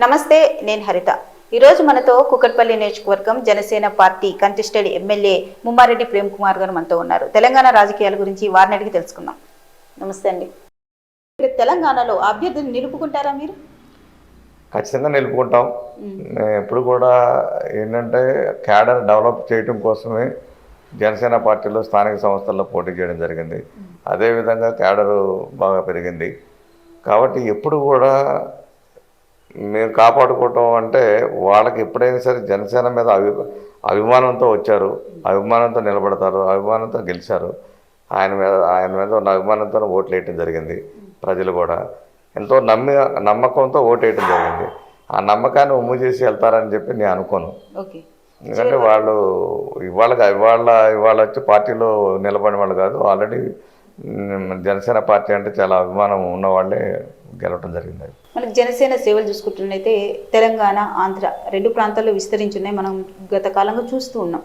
నమస్తే, నేను హరిత. ఈరోజు మనతో కూకట్పల్లి నియోజకవర్గం Janasena party contested MLA Mummareddy Prem Kumar garu మనతో ఉన్నారు. తెలంగాణ రాజకీయాల గురించి వారిని అడిగి తెలుసుకుందాం. నమస్తే అండి. తెలంగాణలో అభ్యర్థిని నిలుపుకుంటారా మీరు? ఖచ్చితంగా నిలుపుకుంటాం. ఎప్పుడు కూడా ఏంటంటే క్యాడర్ డెవలప్ చేయడం కోసమే జనసేన పార్టీలో స్థానిక సంస్థల్లో పోటీ చేయడం జరిగింది. అదేవిధంగా క్యాడరు బాగా పెరిగింది కాబట్టి ఎప్పుడు కూడా మేము కాపాడుకోవటం అంటే వాళ్ళకి ఎప్పుడైనా సరే జనసేన మీద అభిమానంతో వచ్చారు, అభిమానంతో నిలబడతారు, అభిమానంతో గెలిచారు. ఆయన మీద ఉన్న అభిమానంతో ఓట్లు వేయటం జరిగింది. ప్రజలు కూడా ఎంతో నమ్మకంతో ఓటు వేయటం జరిగింది. ఆ నమ్మకాన్ని ఉమ్ము చేసి వెళ్తారని చెప్పి నేను అనుకోను. ఎందుకంటే వాళ్ళు ఇవాళ వచ్చి పార్టీలో నిలబడిన వాళ్ళు కాదు, ఆల్రెడీ జనసేన పార్టీ అంటే చాలా అభిమానం ఉన్న వాళ్ళే గెలవటం జరిగింది. మనకి జనసేన సేవలు చూసుకుంటున్నట్టయితే తెలంగాణ, ఆంధ్ర రెండు ప్రాంతాల్లో విస్తరించున్నాయి. మనం గత కాలంగా చూస్తూ ఉన్నాం.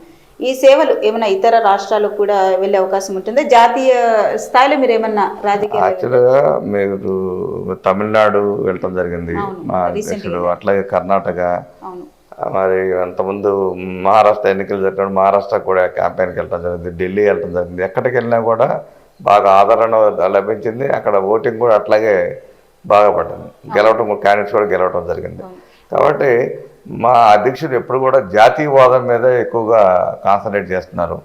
ఈ సేవలు ఏమైనా ఇతర రాష్ట్రాలకు కూడా వెళ్ళే అవకాశం ఉంటుందా? జాతీయ స్థాయిలో మీరు ఏమన్నా రాజకీయ యాక్చువల్గా మీరు తమిళనాడు వెళ్ళటం జరిగింది, మా అధ్యక్షుడు, అట్లాగే కర్ణాటక, మరి అంతకుముందు మహారాష్ట్ర ఎన్నికలు జరిగినప్పుడు మహారాష్ట్ర కూడా క్యాంపెయిన్కి వెళ్ళడం జరిగింది, ఢిల్లీ వెళ్ళడం జరిగింది. ఎక్కడికి వెళ్ళినా కూడా బాగా ఆదరణ లభించింది. అక్కడ ఓటింగ్ కూడా అట్లాగే బాగా పడ్డది, గెలవటం క్యాండిడేట్స్ కూడా గెలవటం జరిగింది. కాబట్టి మా అధ్యక్షుడు ఎప్పుడు కూడా జాతీయవాదం మీద ఎక్కువగా కాన్సన్ట్రేట్ చేస్తున్నారు.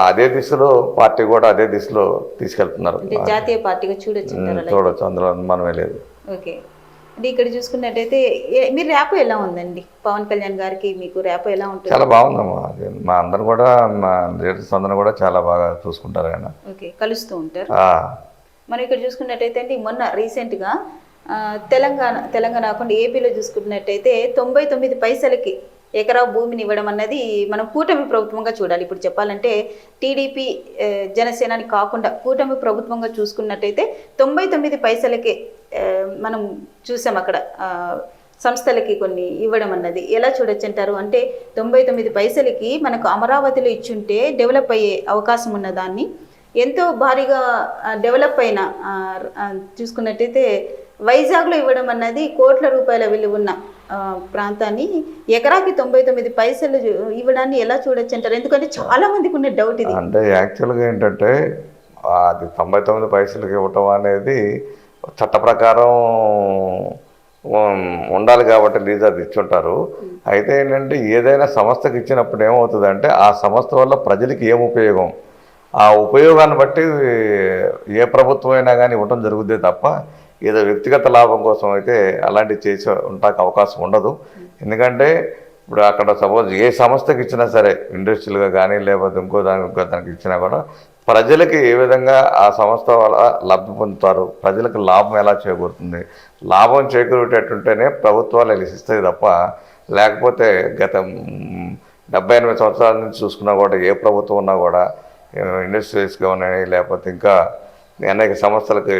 అదే దిశలో పార్టీ కూడా అదే దిశలో తీసుకెళ్తున్నారు. జాతీయ పార్టీగా చూడొచ్చు, అందులో అనుమానమే లేదు. ఓకే అంటే ఇక్కడ చూసుకున్నట్టయితే మీరు ర్యాపో ఎలా ఉందండి? పవన్ కళ్యాణ్ గారికి మీకు ర్యాపో ఎలా ఉంటుంది? చాలా బాగుందమ్మా. మా అందరు కూడా మా లీడర్స్ అందరూ కూడా చాలా బాగా చూసుకుంటారు ఆయన. ఓకే, కలుస్తూ ఉంటారు. మనం ఇక్కడ చూసుకున్నట్టయితే అండి, మొన్న రీసెంట్గా తెలంగాణ కాకుండా ఏపీలో చూసుకున్నట్టయితే 99 పైసలకి ఎకరా భూమిని ఇవ్వడం అన్నది మనం కూటమి ప్రభుత్వంగా చూడాలి. ఇప్పుడు చెప్పాలంటే టీడీపీ జనసేనని కాకుండా కూటమి ప్రభుత్వంగా చూసుకున్నట్టయితే 99 పైసలకి మనం చూసాం అక్కడ సంస్థలకి కొన్ని ఇవ్వడం అన్నది. ఎలా చూడొచ్చు అంటారు? అంటే 99 పైసలకి మనకు అమరావతిలో ఇచ్చుంటే డెవలప్ అయ్యే అవకాశం ఉన్న దాన్ని ఎంతో భారీగా డెవలప్ అయిన చూసుకున్నట్టయితే వైజాగ్లో ఇవ్వడం అన్నది కోట్ల రూపాయల విలువ ఉన్న ప్రాంతాన్ని ఎకరాకి 99 పైసలు ఇవ్వడాన్ని ఎలా చూడొచ్చు అంటారు? ఎందుకంటే చాలా మందికి ఉన్న డౌట్ ఇది. అంటే యాక్చువల్గా ఏంటంటే అది 99 పైసలకి ఇవ్వటం అనేది చట్ట ప్రకారం ఉండాలి కాబట్టి లీజ్ అది ఇచ్చుంటారు. అయితే ఏంటంటే ఏదైనా సంస్థకి ఇచ్చినప్పుడు ఏమవుతుందంటే ఆ సంస్థ వల్ల ప్రజలకి ఏం ఉపయోగం, ఆ ఉపయోగాన్ని బట్టి ఏ ప్రభుత్వం అయినా కానీ ఇవ్వటం జరుగుద్దే తప్ప ఏదో వ్యక్తిగత లాభం కోసం అయితే అలాంటివి చేసి ఉండటానికి అవకాశం ఉండదు. ఎందుకంటే ఇప్పుడు అక్కడ సపోజ్ ఏ సంస్థకి ఇచ్చినా సరే, ఇండస్ట్రియల్గా కానీ లేకపోతే ఇంకో దానికి ఇచ్చినా కూడా ప్రజలకి ఏ విధంగా ఆ సంస్థ వల్ల లబ్ధి పొందుతారు, ప్రజలకు లాభం ఎలా చేకూరుతుంది, లాభం చేకూరేటట్టుంటేనే ప్రభుత్వాలు ఇస్తాయి తప్ప లేకపోతే గత 70-80 సంవత్సరాల నుంచి చూసుకున్నా కూడా ఏ ప్రభుత్వం ఉన్నా కూడా ఇండస్ట్రీస్గా ఉన్నాయి లేకపోతే ఇంకా అనేక సంస్థలకు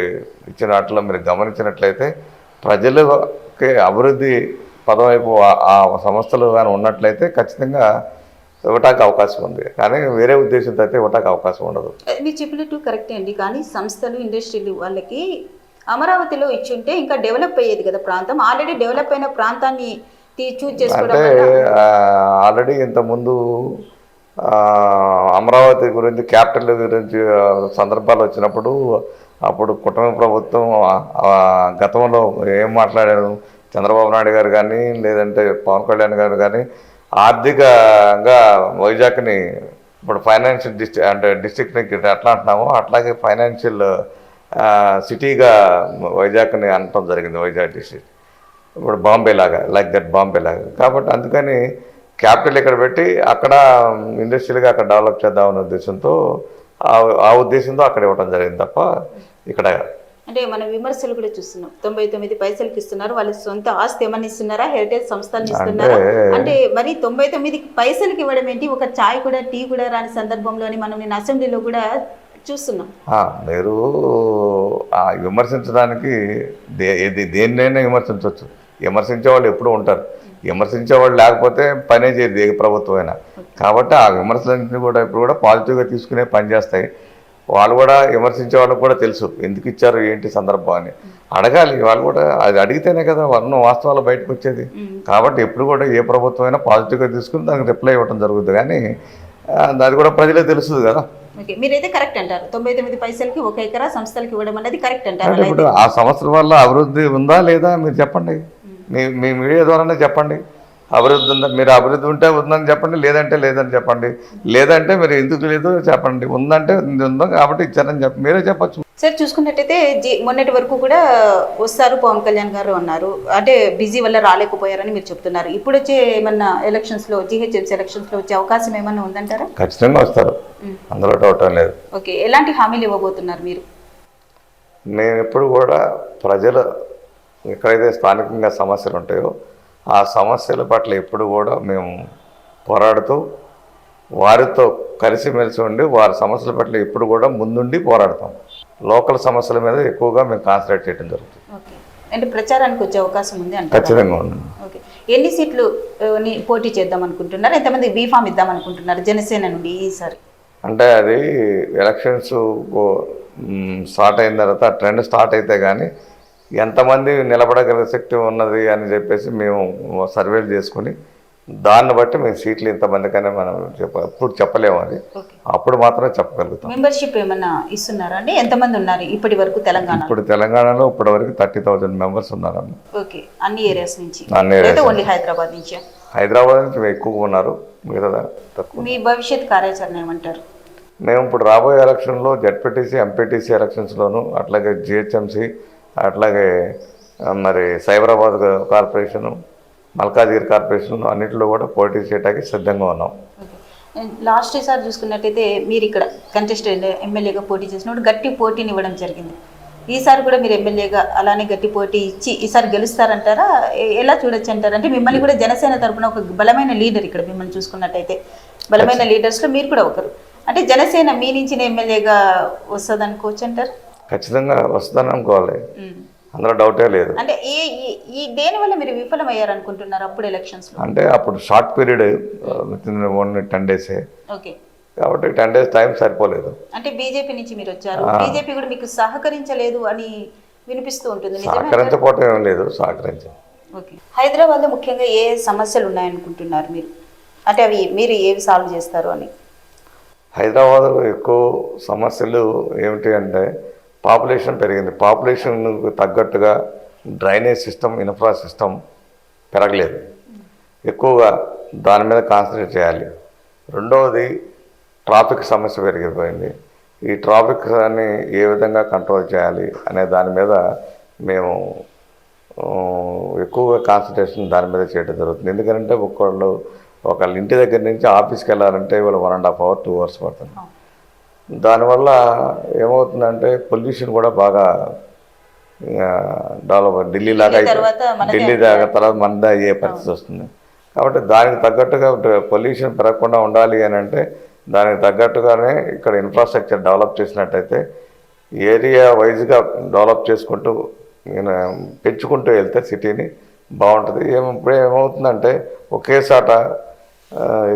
ఇచ్చిన వాటిలో మీరు గమనించినట్లయితే ప్రజలకి అభివృద్ధి పదవైపు ఆ సంస్థలు కానీ ఉన్నట్లయితే ఖచ్చితంగా ఇవ్వటానికి అవకాశం ఉంది. కానీ వేరే ఉద్దేశంతో అయితే ఇవ్వటానికి అవకాశం ఉండదు. మీరు చెప్పినట్టు కరెక్టే అండి. కానీ సంస్థలు, ఇండస్ట్రీలు వాళ్ళకి అమరావతిలో ఇచ్చుంటే ఇంకా డెవలప్ అయ్యేది కదా ప్రాంతం. ఆల్రెడీ డెవలప్ అయిన ప్రాంతాన్ని చూజ్ చేసుకోవడం అంటే ఆల్రెడీ ఇంతకుముందు అమరావతి గురించి, క్యాపిటల్ గురించి సందర్భాలు వచ్చినప్పుడు అప్పుడు కుటుంబ ప్రభుత్వం గతంలో ఏం మాట్లాడారు, చంద్రబాబు నాయుడు గారు కానీ లేదంటే పవన్ కళ్యాణ్ గారు కానీ ఆర్థికంగా వైజాగ్ని ఇప్పుడు ఫైనాన్షియల్ డిస్ట్రిక్ట్ని ఎట్లా అంటున్నామో అట్లాగే ఫైనాన్షియల్ సిటీగా వైజాగ్ని అనటం జరిగింది. వైజాగ్ డిస్ట్రిక్ట్ ఇప్పుడు బాంబే లాగా, లైక్ దట్ బాంబే లాగా. కాబట్టి అందుకని క్యాపిటల్ ఇక్కడ పెట్టి అక్కడ ఇండస్ట్రియల్గా అక్కడ డెవలప్ చేద్దామనే ఉద్దేశంతో ఆ ఉద్దేశంతో అక్కడ ఇవ్వడం జరిగింది తప్ప ఇక్కడ. అంటే మన విమర్శలు కూడా చూస్తున్నాం, 99 పైసలకి ఇస్తున్నారు. వాళ్ళ సొంత ఆస్తి ఏమన్నా ఇస్తున్నారా? హెరిటేజ్ సంస్థలు ఇస్తున్నారా? అంటే మరి 99 పైసలకి ఇవ్వడం ఏంటి? ఒక చాయ్ కూడా, టీ కూడా రాని సందర్భంలోని మనం నేను అసెంబ్లీలో కూడా చూస్తున్నాం. మీరు విమర్శించడానికి దేన్నైనా విమర్శించవచ్చు. విమర్శించే వాళ్ళు ఎప్పుడూ ఉంటారు. విమర్శించే వాళ్ళు లేకపోతే పనే చేయదు ఏ ప్రభుత్వం అయినా. కాబట్టి ఆ విమర్శలన్నింటినీ కూడా ఇప్పుడు కూడా పాజిటివ్గా తీసుకునే పని చేస్తాయి. వాళ్ళు కూడా విమర్శించే వాళ్ళకి కూడా తెలుసు ఎందుకు ఇచ్చారు ఏంటి సందర్భం అని అడగాలి. వాళ్ళు కూడా అది అడిగితేనే కదా వర్ణం వాస్తవాలు బయటకు వచ్చేది. కాబట్టి ఎప్పుడు కూడా ఏ ప్రభుత్వం అయినా పాజిటివ్గా తీసుకుని దానికి రిప్లై ఇవ్వడం జరుగుతుంది. కానీ అది కూడా ప్రజలే తెలుస్తుంది కదా. ఓకే, మీరైతే కరెక్ట్ అంటారు. 99 పైసలకి 1 ఎకరా సంస్థలకు ఇవ్వడం అనేది కరెక్ట్ అంటారు. అంటే ఇప్పుడు ఆ సంవత్సరం వల్ల అభివృద్ధి ఉందా లేదా మీరు చెప్పండి. మీ మీడియా ద్వారానే చెప్పండి. అభివృద్ధి ఉందా, మీరు అభివృద్ధి ఉంటే ఉందని చెప్పండి, లేదంటే లేదని చెప్పండి. లేదంటే మీరు ఎందుకు లేదో చెప్పండి, ఉందంటే ఉందా కాబట్టి ఇచ్చారని చెప్పి మీరే చెప్పచ్చు. సార్ చూసుకున్నట్టయితే మొన్నటి వరకు కూడా వస్తారు పవన్ కళ్యాణ్ గారు అన్నారు. అంటే బిజీ వల్ల రాలేకపోయారని మీరు చెప్తున్నారు. ఇప్పుడు వచ్చే ఏమన్నా ఎలక్షన్స్లో జీహెచ్ఎంసీ ఎలక్షన్స్లో వచ్చే అవకాశం ఏమన్నా ఉందంటారా? ఖచ్చితంగా వస్తారు, అందులో డౌట్ లేదు. ఓకే, ఎలాంటి హామీలు ఇవ్వబోతున్నారు మీరు? నేను ఎప్పుడు కూడా ప్రజలు ఎక్కడైతే స్థానికంగా సమస్యలు ఉంటాయో ఆ సమస్యల పట్ల ఎప్పుడు కూడా మేము పోరాడుతూ వారితో కలిసిమెలిసి ఉండి వారి సమస్యల పట్ల ఎప్పుడు కూడా ముందుండి పోరాడతాం. లోకల్ సమస్యల మీద ఎక్కువగా మేము కాన్సన్ట్రేట్ చేయడం జరుగుతుంది. ఓకే, అంటే ప్రచారానికి వచ్చే అవకాశం ఉంది అంటే ఖచ్చితంగా ఉంది. ఓకే, ఎన్ని సీట్లు పోటీ చేద్దాం అనుకుంటున్నారు? ఎంతమంది బీఫామ్ ఇద్దాం అనుకుంటున్నారు జనసేన నుండి ఈసారి? అంటే అది ఎలక్షన్స్ స్టార్ట్ అయిన తర్వాత ట్రెండ్ స్టార్ట్ అయితే కానీ ఎంతమంది నిలబడగల శక్తి ఉన్నది అని చెప్పేసి మేము సర్వేలు చేసుకుని దాన్ని బట్టి మేము సీట్లు ఇంతమందికనే మనం ఇప్పుడు చెప్పలేము. అది అప్పుడు మాత్రమే చెప్పగలుగుతాం. మెంబర్షిప్ ఏమన్నా ఇస్తున్నారా అండి? ఎంతమంది ఉన్నారు ఇప్పటి వరకు తెలంగాణ? ఇప్పుడు తెలంగాణలో ఇప్పటి వరకు 30,000 మెంబర్స్ ఉన్నారమ్మ. ఓకే, అన్ని ఏరియాస్ నుంచి? ఓన్లీ హైదరాబాద్ నుంచి? హైదరాబాద్ నుంచి ఎక్కువగా ఉన్నారు, మిగతా తక్కువ. మీ భవిష్యత్ కార్యాచరణ ఏమంటారు? మేము ఇప్పుడు రాబోయే ఎలక్షన్లో జెడ్పీటీసీ ఎంపీటీసీ ఎలక్షన్స్లోను అట్లాగే జిహెచ్ఎంసీ అట్లాగే మరి సైబరాబాద్ కార్పొరేషను మల్కాజ్గిరి కార్పొరేషన్ అన్నింటిలో కూడా పోటీ చేయడానికి సిద్ధంగా ఉన్నాం. లాస్ట్ ఈసారి చూసుకున్నట్టయితే మీరు ఇక్కడ కంటెస్టెంట్ ఎమ్మెల్యేగా పోటీ చేసినప్పుడు గట్టి పోటీని ఇవ్వడం జరిగింది. ఈసారి కూడా మీరు ఎమ్మెల్యేగా అలానే గట్టి పోటీ ఇచ్చి ఈసారి గెలుస్తారంటారా? ఎలా చూడొచ్చు అంటారు? అంటే మిమ్మల్ని కూడా జనసేన తరపున ఒక బలమైన లీడర్ ఇక్కడ మిమ్మల్ని చూసుకున్నట్టయితే బలమైన లీడర్స్లో మీరు కూడా ఒకరు. అంటే జనసేన మీ నుంచి ఎమ్మెల్యేగా వస్తుంది అనుకోవచ్చు అంటారు? ఖచ్చితంగా వస్తుందని అనుకోవాలి, అందులో డౌటే లేదు. అంటే ఈ దేని వల్ల మీరు విఫలమయ్యారు అనుకుంటున్నారు అప్పుడు ఎలక్షన్స్ లో? అంటే అప్పుడు short period only 10 days. Okay, కాబట్టి 10 days టైం సరిపోలేదు. అంటే బీజేపీ నుంచి మీరు వచ్చారు, బీజేపీ కూడా మీకు సహకరించలేదు అని వినిపిస్తూ ఉంటుంది. సహకరించకపోవటం ఏం లేదు, సహకరించారు. ఓకే, హైదరాబాద్ లో ముఖ్యంగా ఏ సమస్యలు ఉన్నాయనుకుంటున్నారు మీరు? అంటే అవి మీరు ఏవి సాల్వ్ చేస్తారు అని? హైదరాబాద్లో ఎక్కువ సమస్యలు ఏమిటి అంటే పాపులేషన్ పెరిగింది. పాపులేషన్కు తగ్గట్టుగా డ్రైనేజ్ సిస్టమ్ ఇన్ఫ్రా సిస్టమ్ పెరగలేదు. ఎక్కువగా దాని మీద కాన్సన్ట్రేట్ చేయాలి. రెండవది ట్రాఫిక్ సమస్య పెరిగిపోయింది. ఈ ట్రాఫిక్ అని ఏ విధంగా కంట్రోల్ చేయాలి అనే దాని మీద మేము ఎక్కువగా కాన్సన్ట్రేషన్ దాని మీద చేయడం జరుగుతుంది. ఎందుకంటే ఒకళ్ళ ఇంటి దగ్గర నుంచి ఆఫీస్కి వెళ్ళాలంటే వాళ్ళు 1.5 hours 2 hours పడుతుంది. దానివల్ల ఏమవుతుందంటే పొల్యూషన్ కూడా బాగా డెవలప్ ఢిల్లీ దాకా తర్వాత మన అయ్యే పరిస్థితి వస్తుంది. కాబట్టి దానికి తగ్గట్టుగా పొల్యూషన్ పెరగకుండా ఉండాలి అని అంటే దానికి తగ్గట్టుగానే ఇక్కడ ఇన్ఫ్రాస్ట్రక్చర్ డెవలప్ చేసినట్టయితే ఏరియా వైజ్గా డెవలప్ చేసుకుంటూ పెంచుకుంటూ వెళ్తే సిటీని బాగుంటుంది. ఇప్పుడే ఏమవుతుందంటే ఒకేసాట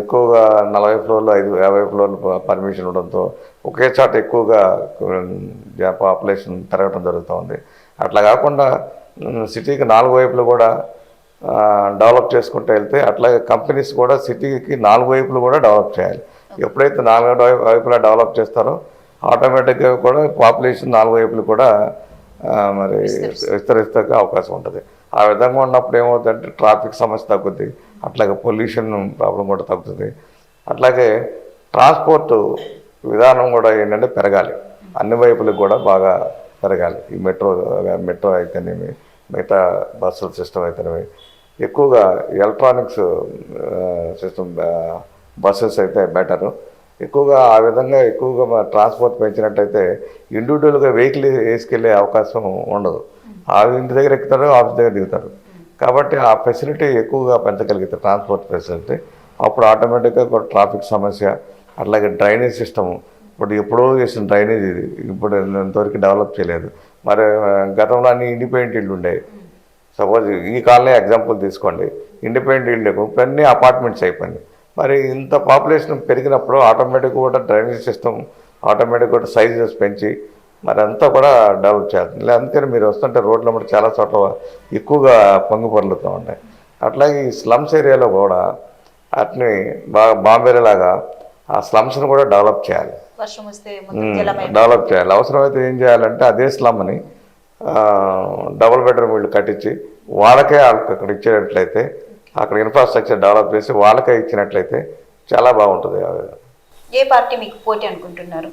ఎక్కువగా 40 floors 50 floors పర్మిషన్ ఉండడంతో ఒకే చాట ఎక్కువగా పాపులేషన్ పెరగడం జరుగుతుంది. అట్లా కాకుండా సిటీకి 4 వైపులు కూడా డెవలప్ చేసుకుంటూ వెళ్తే అట్లాగే కంపెనీస్ కూడా సిటీకి 4 వైపులు కూడా డెవలప్ చేయాలి. ఎప్పుడైతే 4 వైపులా డెవలప్ చేస్తారో ఆటోమేటిక్గా కూడా పాపులేషన్ 4 వైపులు కూడా మరి విస్తరిస్తే అవకాశం ఉంటుంది. ఆ విధంగా ఉన్నప్పుడు ఏమవుతుందంటే ట్రాఫిక్ సమస్య తగ్గుద్ది, అట్లాగే పొల్యూషన్ ప్రాబ్లం కూడా తగ్గుతుంది. అట్లాగే ట్రాన్స్పోర్ట్ విధానం కూడా ఏంటంటే పెరగాలి, అన్ని వైపులకు కూడా బాగా పెరగాలి. ఈ మెట్రో అయితేనేమి మిగతా బస్సుల సిస్టమ్ అయితేనేమి ఎక్కువగా ఎలక్ట్రానిక్స్ సిస్టమ్ బస్సెస్ అయితే బెటరు. ఎక్కువగా ఆ విధంగా ఎక్కువగా ట్రాన్స్పోర్ట్ పెంచినట్టయితే ఇండివిజువల్గా వెహికల్ వేసుకెళ్ళే అవకాశం ఉండదు. ఆ ఇంటి దగ్గర ఎక్కుతారు, ఆఫీస్ దగ్గర దిగుతారు. కాబట్టి ఆ ఫెసిలిటీ ఎక్కువగా పెంచగలిగితే ట్రాన్స్పోర్ట్ ఫెసిలిటీ అప్పుడు ఆటోమేటిక్గా కూడా ట్రాఫిక్ సమస్య అట్లాగే డ్రైనేజ్ సిస్టమ్ ఇప్పుడు ఎప్పుడో చేసిన డ్రైనేజ్ ఇది ఇప్పుడు ఇంతవరకు డెవలప్ చేయలేదు. మరి గతంలో అన్ని ఇండిపెండెంట్ ఇళ్ళు ఉండేవి, సపోజ్ ఈ కాలనీ ఎగ్జాంపుల్ తీసుకోండి, ఇండిపెండెంట్ ఇల్లు ఇప్పుడు అన్ని అపార్ట్మెంట్స్ అయిపోయింది. మరి ఇంత పాపులేషన్ పెరిగినప్పుడు ఆటోమేటిక్ కూడా డ్రైనేజ్ సిస్టమ్ ఆటోమేటిక్ కూడా సైజెస్ పెంచి మరి అంతా కూడా డెవలప్ చేస్తుంది. అందుకని మీరు వస్తుంటే రోడ్ల మీద చాలా చోట్ల ఎక్కువగా పొంగి పొర్లుతూ ఉంటాయి. అట్లాగే ఈ స్లమ్స్ ఏరియాలో కూడా అట్ని బాంబేలాగా ఆ స్లమ్స్ని కూడా డెవలప్ చేయాలి, వర్షం వస్తే మొత్తం జలమయం. డెవలప్ చేయాలి. అవసరమైతే ఏం చేయాలంటే అదే స్లమ్ని డబుల్ బెడ్రూమ్ ఇళ్ళు కట్టించి వాళ్ళకే అక్కడ ఇచ్చేటట్లయితే, అక్కడ ఇన్ఫ్రాస్ట్రక్చర్ డెవలప్ చేసి వాళ్ళకే ఇచ్చినట్లయితే చాలా బాగుంటుంది. ఏ పార్టీ మీకు పోటీ అనుకుంటున్నారు?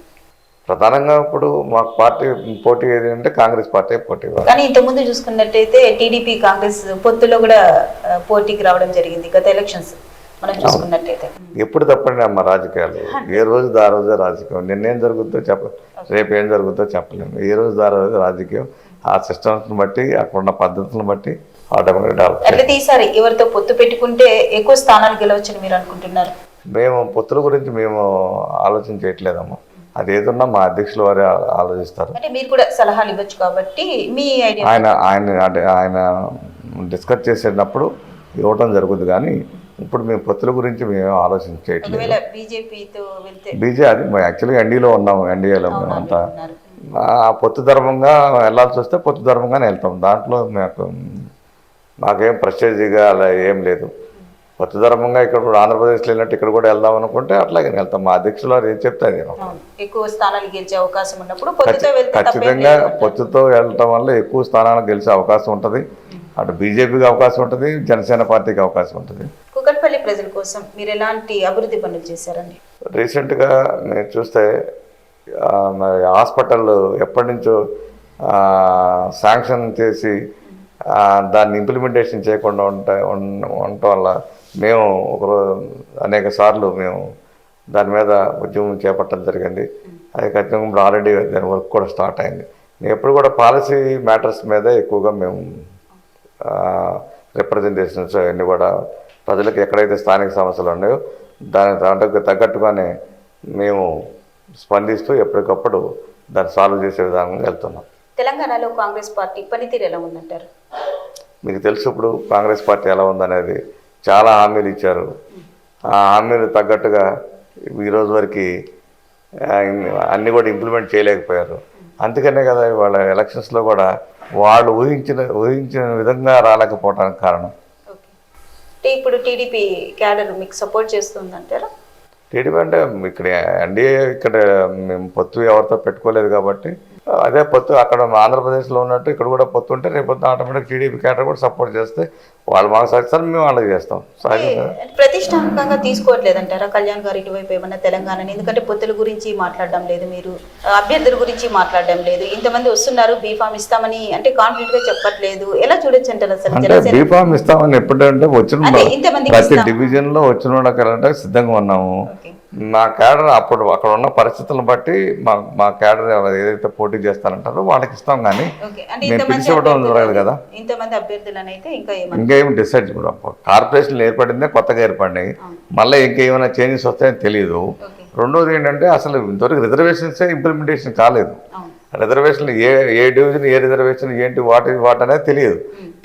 ప్రధానంగా ఇప్పుడు మాకు పార్టీ పోటీ ఏది అంటే కాంగ్రెస్ పార్టీ పోటీ. కానీ ఇంతకుముందు చూసుకున్నట్టయితే టీడీపీ కాంగ్రెస్ పొత్తులో కూడా పోటీకి రావడం జరిగింది గత ఎలక్షన్స్ మనం చూసుకున్నట్టయితే. ఎప్పుడు తప్పండి అమ్మ రాజకీయాలు, ఏ రోజు ఆ రోజే రాజకీయం. నిన్నేం జరుగుతుందో రేపు ఏం జరుగుతుందో చెప్పలేము. ఏ రోజు ఆ రోజు రాజకీయం. ఆ సిస్టమ్స్ని బట్టి అక్కడున్న పద్ధతులను బట్టి ఆటోమేటిక్ డెవలప్. అట్లయితే ఈసారి ఎవరితో పొత్తు పెట్టుకుంటే ఎక్కువ స్థానాలు గెలవచ్చని మీరు అనుకుంటున్నారు? మేము పొత్తుల గురించి మేము ఆలోచన చేయట్లేదమ్మా. అది ఏదన్నా మా అధ్యక్షుల వారే ఆలోచిస్తారు. అంటే మీరు కూడా సలహాలు ఇవ్వచ్చు కాబట్టి మీ ఐడియా ఆయన డిస్కస్ చేసేటప్పుడు ఇవ్వటం జరుగుతుంది. కానీ ఇప్పుడు మేము పొత్తుల గురించి మేము ఆలోచన చేయట్లేదు. బీజేపీ అది యాక్చువల్గా ఎన్డీలో ఉన్నాము, ఎన్డీఏలో మేమంతా. ఆ పొత్తు ధర్మంగా వెళ్ళాల్సి వస్తే పొత్తు ధర్మంగానే వెళ్తాం. దాంట్లో మాకేం ప్రెస్టేజీగా అలా ఏం లేదు. పొత్తు ధర్మంగా ఇక్కడ కూడా ఆంధ్రప్రదేశ్లో వెళ్ళినట్టు ఇక్కడ కూడా వెళ్దాం అనుకుంటే అట్లాగే వెళ్తాం. మా అధ్యక్షులు వారు ఏం చెప్తే అది ఎక్కువ స్థానాలు గెలిచే అవకాశం ఉన్నప్పుడు ఖచ్చితంగా పొత్తుతో వెళ్ళటం వల్ల ఎక్కువ స్థానాలు గెలిచే అవకాశం ఉంటుంది. అటు బీజేపీకి అవకాశం ఉంటుంది, జనసేన పార్టీకి అవకాశం ఉంటుంది. కూకట్పల్లి ప్రజల కోసం మీరు ఎలాంటి అభివృద్ధి పనులు చేశారండి? రీసెంట్గా నేను చూస్తే మరి హాస్పిటల్ ఎప్పటి నుంచో శాంక్షన్ చేసి దాన్ని ఇంప్లిమెంటేషన్ చేయకుండా ఉండటం వల్ల మేము అనేక సార్లు మేము దాని మీద ఉద్యమం చేపట్టడం జరిగింది. అది ఖచ్చితంగా ఆల్రెడీ దాని వర్క్ కూడా స్టార్ట్ అయింది. మేము ఎప్పుడు కూడా పాలసీ మ్యాటర్స్ మీద ఎక్కువగా మేము రిప్రజెంటేషన్స్ అన్నీ కూడా ప్రజలకు ఎక్కడైతే స్థానిక సమస్యలు ఉన్నాయో దానికి తగ్గట్టుగానే మేము స్పందిస్తూ ఎప్పటికప్పుడు దాన్ని సాల్వ్ చేసే విధానంగా వెళ్తున్నాం. తెలంగాణలో కాంగ్రెస్ పార్టీ పనితీరు ఎలా ఉందంటారు? మీకు తెలుసు ఇప్పుడు కాంగ్రెస్ పార్టీ ఎలా ఉందనేది. చాలా హామీలు ఇచ్చారు. ఆ హామీలు తగ్గట్టుగా ఈరోజు వరకు అన్నీ కూడా ఇంప్లిమెంట్ చేయలేకపోయారు. అందుకనే కదా వాళ్ళ ఎలక్షన్స్లో కూడా వాళ్ళు ఊహించిన విధంగా రాలేకపోవడానికి కారణం. ఇప్పుడు టీడీపీ క్యాడర్ మీకు సపోర్ట్ చేస్తుందంటారా? టీడీపీ అంటే ఇక్కడ ఎన్డీఏ ఇక్కడ మేము పొత్తు ఎవరితో పెట్టుకోలేదు కాబట్టి అదే పొత్తు అక్కడ ఆంధ్రప్రదేశ్లో ఉన్నట్టు ఇక్కడ కూడా పొత్తు ఉంటే రేపు ఆటోమేటిక్ టీడీపీ క్యాడర్ కూడా సపోర్ట్ చేస్తే వాళ్ళు మాకు సరిస్తారు, మేము వాళ్ళకి చేస్తాం. ప్రతిష్టాత్మకంగా తీసుకోవట్లేదంటారా కళ్యాణ్ గారు ఇటువైపు ఏమన్నా తెలంగాణని? ఎందుకంటే పొత్తుల గురించి మాట్లాడడం లేదు, మీరు అభ్యర్థుల గురించి మాట్లాడడం లేదు. ఇంతమంది వస్తున్నారు బీఫామ్ ఇస్తామని అంటే కాన్ఫిడెంట్ గా చెప్పట్లేదు. ఎలా చూడొచ్చు అంటారు అసలు? బీఫామ్ ఇస్తామని ఎప్పుడంటే వచ్చిన ప్రతి డివిజన్ లో వచ్చిన వాళ్ళకి సిద్ధంగా ఉన్నాము. మా క్యాడర్ అప్పుడు అక్కడ ఉన్న పరిస్థితులను బట్టి మా క్యాడర్ ఏదైతే పోటీ చేస్తారంటారో వాళ్ళకి ఇస్తాం. కానీ మేము పిలిచి ఇవ్వడం జరగదు కదా. ఇంకేం డిసైడ్ కూడా కార్పొరేషన్లు ఏర్పడిందే కొత్తగా ఏర్పడినాయి. మళ్ళీ ఇంకేమైనా చేంజెస్ వస్తాయని తెలియదు. రెండోది ఏంటంటే అసలు ఇంతవరకు రిజర్వేషన్సే ఇంప్లిమెంటేషన్ కాలేదు. రిజర్వేషన్లు ఏ డివిజన్ ఏ రిజర్వేషన్ ఏంటి వాటి అనేది తెలియదు.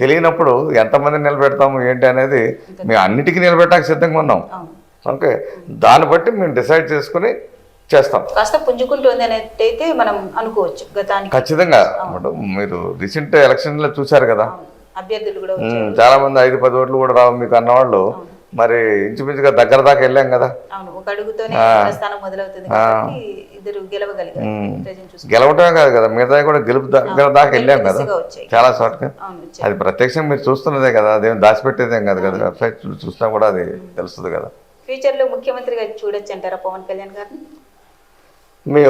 తెలియనప్పుడు ఎంతమందిని నిలబెడతాము ఏంటి అనేది మేము అన్నిటికీ నిలబెట్టడానికి సిద్ధంగా ఉన్నాం. ఓకే, దాన్ని బట్టి మేము డిసైడ్ చేసుకుని చేస్తాం. కాస్త పుంజుకుంటుంది అనేది మనం అనుకోవచ్చు. ఖచ్చితంగా మీరు రీసెంట్ ఎలక్షన్లో చూశారు కదా, అభ్యర్థులు కూడా చాలా మంది 5-10 ఓట్లు కూడా రావు మీకు అన్నవాళ్ళు. మరి ఇంచుమించుగా దగ్గర దాకా వెళ్ళాం కదా. గెలవటమే కాదు కదా, మిగతా కూడా గెలుపు దగ్గర దాకా వెళ్ళాం కదా చాలా చోట్ల. అది ప్రత్యక్షంగా మీరు చూస్తున్నదే కదా, అదేం దాచిపెట్టేదేం కాదు కదా. వెబ్సైట్ చూసినా కూడా అది తెలుస్తుంది కదా. ఫ్యూచర్ లో ముఖ్యమంత్రిగా చూడొచ్చు అంటారా పవన్ కళ్యాణ్ గారిని? మేము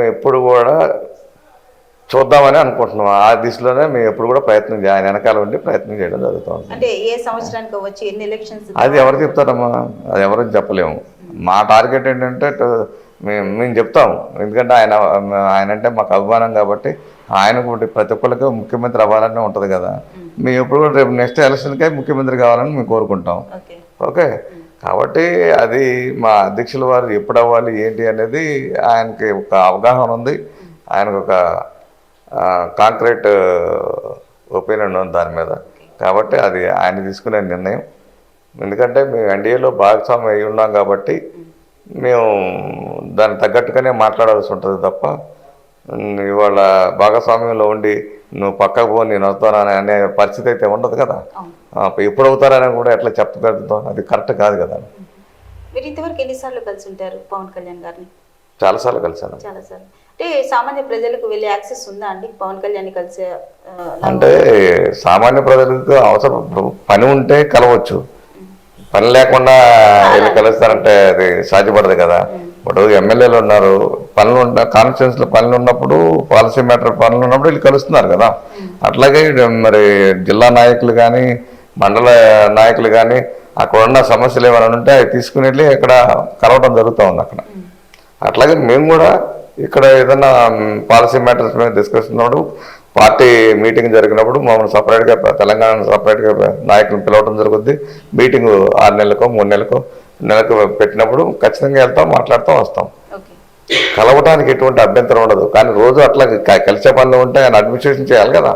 ఎప్పుడు కూడా చూద్దామని అనుకుంటున్నాం. ఆ దిశలోనే మేము ఎప్పుడు కూడా ప్రయత్నం చేయాలి, ఆయన వెనకాల ఉండి ప్రయత్నం చేయడం జరుగుతుంది. అంటే ఏ సంవత్సరానికి వచ్చి ఎన్ని ఎలక్షన్స్ అది ఎవరు చెప్తారమ్మా, అది ఎవరు చెప్పలేము. మా టార్గెట్ ఏంటంటే మేము చెప్తాము. ఎందుకంటే ఆయన అంటే మాకు అభిమానం కాబట్టి ఆయనకు ప్రతి ఒక్కరికి ముఖ్యమంత్రి అవ్వాలని ఉంటుంది కదా. మేము ఎప్పుడు కూడా రేపు నెక్స్ట్ ఎలక్షన్కే ముఖ్యమంత్రి కావాలని మేము కోరుకుంటాం. ఓకే, కాబట్టి అది మా అధ్యక్షుల వారు ఎప్పుడు అవ్వాలి ఏంటి అనేది ఆయనకి ఒక అవగాహన ఉంది. ఆయనకు ఒక కాంక్రీట్ ఒపీనియన్ ఉంది దాని మీద. కాబట్టి అది ఆయన తీసుకునే నిర్ణయం. ఎందుకంటే మేము ఎన్డీఏలో భాగస్వామి అయి ఉన్నాం కాబట్టి మేము దానికి తగ్గట్టుగానే మాట్లాడాల్సి ఉంటుంది తప్ప ఇవాళ భాగస్వామ్యంలో ఉండి నువ్వు పక్కకు పో నేను వస్తానని అనే పరిస్థితి అయితే ఉండదు కదా. ఎప్పుడు అవుతారని కూడా ఎట్లా చెప్పగలుగుతాం, అది కరెక్ట్ కాదు కదా. మీరు ఇంతవరకు ఎన్నిసార్లు కలిసి ఉంటారు పవన్ కళ్యాణ్ గారిని? చాలాసార్లు కలిసాను. చాలాసార్లు. అంటే సామాన్య ప్రజలకు వెళ్ళే యాక్సెస్ ఉందా అండి పవన్ కళ్యాణ్ కలిసే? అంటే సామాన్య ప్రజలకు అవసరం, పని ఉంటే కలవచ్చు, పని లేకుండా వెళ్ళి కలుస్తారంటే అది సాధ్యపడదు కదా. ఇప్పుడు ఎమ్మెల్యేలు ఉన్నారు, పనులు కాన్స్టిట్యూన్సీలో పనులు ఉన్నప్పుడు, పాలసీ మ్యాటర్ పనులు ఉన్నప్పుడు వీళ్ళు కలుస్తున్నారు కదా. అట్లాగే మరి జిల్లా నాయకులు కానీ మండల నాయకులు కానీ అక్కడ ఉన్న సమస్యలు ఏమైనా ఉంటే అవి తీసుకుని వెళ్ళి ఇక్కడ కలవడం జరుగుతూ ఉంది అక్కడ. అట్లాగే మేము కూడా ఇక్కడ ఏదైనా పాలసీ మ్యాటర్స్ మీద డిస్కస్ ఉన్నప్పుడు, పార్టీ మీటింగ్ జరిగినప్పుడు మమ్మల్ని సపరేట్గా తెలంగాణ సపరేట్గా నాయకులను పిలవడం జరుగుద్ది. మీటింగ్ 6 నెలలకో 3 నెలలకు పెట్టినప్పుడు ఖచ్చితంగా వెళ్తాం, మాట్లాడుతాం, వస్తాం. కలవటానికి ఎటువంటి అభ్యంతరం ఉండదు. కానీ రోజు అట్లా కలిసే పనులు ఉంటే ఆయన అడ్మినిస్ట్రేషన్ చేయాలి కదా.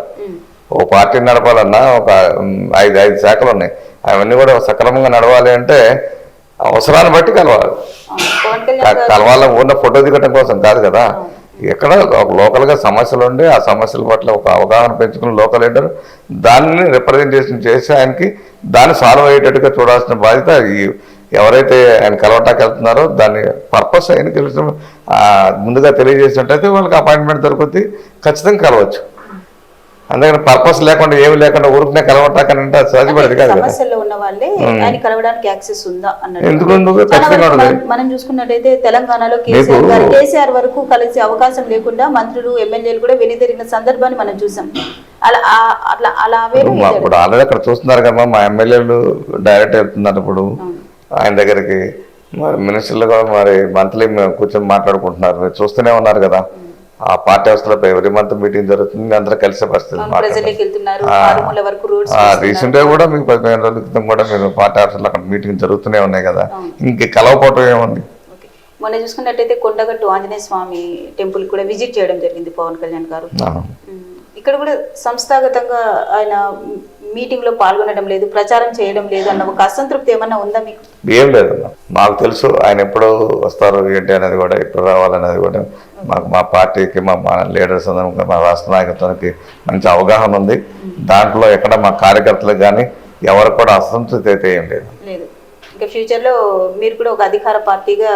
ఓ పార్టీ నడపాలన్నా ఒక 5 శాఖలు ఉన్నాయి, అవన్నీ కూడా సక్రమంగా నడవాలి అంటే అవసరాన్ని బట్టి కలవాలి. కలవాలని ఉన్న ఫోటో దిగటం కోసం కాదు కదా. ఎక్కడ లోకల్గా సమస్యలు ఉండి ఆ సమస్యల పట్ల ఒక అవగాహన పెంచుకుని లోకల్ లీడర్ దాన్ని రిప్రజెంటేషన్ చేసి ఆయనకి దాన్ని సాల్వ్ అయ్యేటట్టుగా చూడాల్సిన బాధ్యత ఎవరైతే ఆయన కలవటానికి వెళ్తున్నారో దాని పర్పస్ ఆయన తెలిసిన ముందుగా తెలియజేసినట్టయితే వాళ్ళకి అపాయింట్మెంట్ దొరుకుతుంది, ఖచ్చితంగా కలవచ్చు. అందుకని పర్పస్ లేకుండా ఏమి లేకుండా ఊరికనే కలవటాకంటే అది సాధ్యపడదు కాదు కదా. సమస్యల్లో ఉన్న వాళ్ళే ఆయన కలవడానికి యాక్సెస్ ఉందా అన్నట్టు. ఎందుకు ఖచ్చితంగా మనం చూసుకున్నట్టయితే తెలంగాణలో కేసీఆర్ వరకు కలిసే అవకాశం లేకుండా మంత్రులు ఎమ్మెల్యేలు కూడా వెనుదిరిగిన సందర్భాన్ని మనం చూసాం. అలా ఇప్పుడు ఆల్రెడీ అక్కడ చూస్తున్నారు కదా, మా ఎమ్మెల్యేలు డైరెక్ట్ వెళ్తున్నారు ఇప్పుడు ఆయన దగ్గరికి. మరి మినిస్టర్లు కూడా మరి మంత్లీ కూర్చొని మాట్లాడుకుంటున్నారు, మీరు చూస్తూనే ఉన్నారు కదా. ఆ పార్టీ హౌస్లో ఎవ్రీ మంత్ మీటింగ్ జరుగుతుంది, అందరూ కలిసే పరిస్థితి. రీసెంట్గా కూడా మీకు 15 రోజుల క్రితం కూడా మీరు పార్టీ హౌస్లో అక్కడ మీటింగ్ జరుగుతూనే ఉన్నాయి కదా, ఇంక కలవపోవటం ఏముంది. మొన్న చూసుకున్నట్టయితే కొండగట్టు ఆంజనేయ స్వామి టెంపుల్ కూడా విజిట్ చేయడం జరిగింది పవన్ కళ్యాణ్ గారు. ఇక్కడ కూడా సంస్థాగతంగా ఆయన మీటింగ్ లో పాల్గొనడం లేదు, ప్రచారం చేయడం లేదు అన్న ఒక అసంతృప్తి ఏమన్నా ఉందా మీకు? ఏం లేదు, మాకు తెలుసు ఆయన ఎప్పుడు వస్తారు ఏంటి అనేది కూడా, ఎప్పుడు రావాలనేది కూడా మాకు మా పార్టీకి మా లీడర్స్ అందరం మా రాష్ట్ర నాయకత్వానికి మంచి అవగాహన ఉంది. దాంట్లో ఎక్కడ మా కార్యకర్తలకు కానీ ఎవరికి కూడా అసంతృప్తి అయితే ఏం లేదు. ఇంకా ఫ్యూచర్ లో మీరు కూడా ఒక అధికార పార్టీగా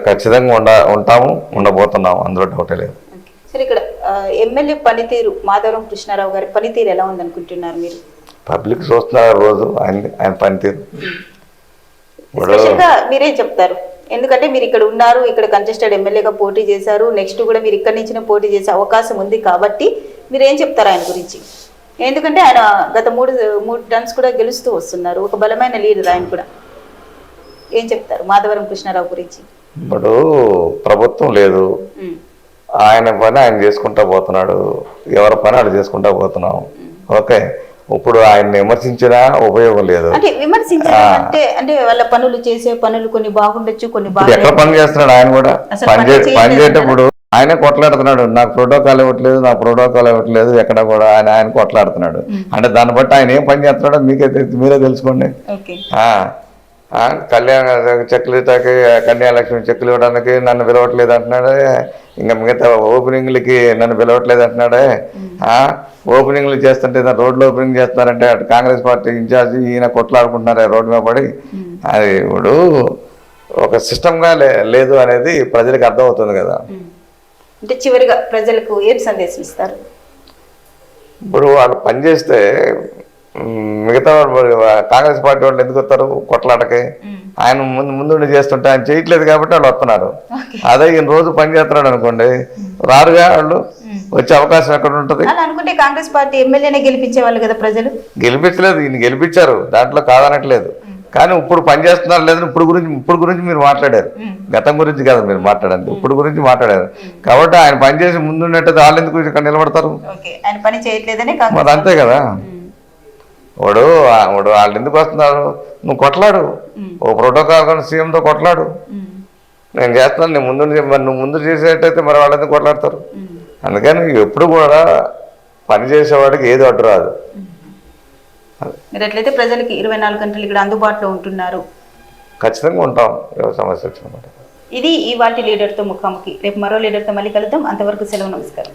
ఖచ్చితంగా ఉంటాము, ఉండబోతున్నాము, అందులో డౌటే లేదు. సరే, ఇక్కడ ఎమ్మెల్యే పనితీరు, మాధవరం కృష్ణారావు గారి పనితీరు ఎలా ఉందనుకుంటున్నారు మీరు? పబ్లిక్ చూస్తున్నారు రోజు ఆయన పనితీరు. మీరేం చెప్తారు? ఎందుకంటే మీరు ఇక్కడ ఉన్నారు, ఇక్కడ కంటెస్టెడ్ ఎమ్మెల్యేగా పోటీ చేశారు, నెక్స్ట్ కూడా మీరు ఇక్కడి నుంచి పోటీ చేసే అవకాశం ఉంది కాబట్టి మీరు ఏం చెప్తారు ఆయన గురించి? ఎందుకంటే ఆయన గత మూడు టర్మ్స్ కూడా గెలుస్తూ వస్తున్నారు, ఒక బలమైన లీడర్ ఆయన కూడా. ఏం చెప్తారు మాధవరం కృష్ణారావు గురించి? ఇప్పుడు ప్రభుత్వం లేదు, ఆయన పని ఆయన చేసుకుంటా పోతున్నాడు, ఎవరి పని అది చేసుకుంటా పోతున్నాం. ఓకే, ఇప్పుడు ఆయన విమర్శించినా ఉపయోగం లేదు. అంటే విమర్శించడం అంటే వాళ్ళ పనులు చేసే పనులు కొన్ని బాగుండొచ్చు, కొన్ని ఎక్కడ పని చేస్తున్నాడు ఆయన కూడా పని చేసేటప్పుడు ఆయనే కొట్లాడుతున్నాడు. నాకు ప్రోటోకాల్ ఇవ్వట్లేదు, నాకు ప్రోటోకాల్ ఇవ్వట్లేదు, ఎక్కడ కూడా ఆయన కొట్లాడుతున్నాడు. అంటే దాన్ని బట్టి ఆయన ఏం పని చేస్తున్నాడో మీరే తెలుసుకోండి. కళ్యాణ చెక్కులు ఇచ్చాకి, కన్యాలక్ష్మి చెక్కులు ఇవ్వడానికి నన్ను పిలవట్లేదు అంటున్నాడే, ఇంకా మిగతా ఓపెనింగ్లకి నన్ను పిలవట్లేదు అంటున్నాడే. ఓపెనింగ్లు చేస్తుంటే రోడ్లు ఓపెనింగ్ చేస్తున్నారంటే అటు కాంగ్రెస్ పార్టీ ఇన్ఛార్జి ఈయన కొట్లాడుకుంటున్నారు రోడ్డు మీద పడి. అది ఇప్పుడు ఒక సిస్టమ్గా లేదు అనేది ప్రజలకు అర్థమవుతుంది కదా. అంటే చివరిగా ప్రజలకు ఏం సందేశం ఇస్తారు? ఇప్పుడు వాళ్ళు పనిచేస్తే మిగతా కాంగ్రెస్ పార్టీ వాళ్ళు ఎందుకు వస్తారు కొట్లాటకి? ఆయన ముందు చేస్తుంటే ఆయన చేయట్లేదు కాబట్టి వాళ్ళు వస్తున్నారు. అదే ఈయన రోజు పని చేస్తున్నాడు అనుకోండి, రారుగా వాళ్ళు, వచ్చే అవకాశం ఎక్కడ ఉంటుంది? అనుకుంటే కాంగ్రెస్ పార్టీ ఎమ్మెల్యేనే గెలిపించే వాళ్ళు కదా ప్రజలు. గెలిపించలేదు, ఈయన గెలిపించారు, దాంట్లో కాదనట్లేదు. కానీ ఇప్పుడు పని చేస్తున్నారు లేదు, ఇప్పుడు గురించి మీరు మాట్లాడారు, గతం గురించి కాదు మీరు మాట్లాడండి, ఇప్పుడు గురించి మాట్లాడారు. కాబట్టి ఆయన పని చేసి ముందున్నట్టు వాళ్ళు ఎందుకు ఇక్కడ నిలబడతారు? మరి అంతే కదా. వాడు వాళ్ళు ఎందుకు వస్తున్నారు? నువ్వు కొట్లాడు, ఓ ప్రోటోకాల్ కానీ సీఎంతో కొట్లాడు, నేను చేస్తున్నాను, నువ్వు ముందు చేసేటైతే మరి వాళ్ళు ఎందుకు కొట్లాడతారు? అందుకని ఎప్పుడు కూడా పని చేసేవాడికి ఏది అడ్డు రాదు. మీరు ఎట్లయితే ప్రజలకి 24 గంటలు ఇక్కడ అందుబాటులో ఉంటున్నారు. ఖచ్చితంగా ఉంటాం సమస్య వచ్చినమాట. ఇది ఇవాల్టి లీడర్తో ముఖాముఖి. రేపు మరో లీడర్తో మళ్ళీ కలుద్దాం. అంతవరకు సెలవు, నమస్కారం.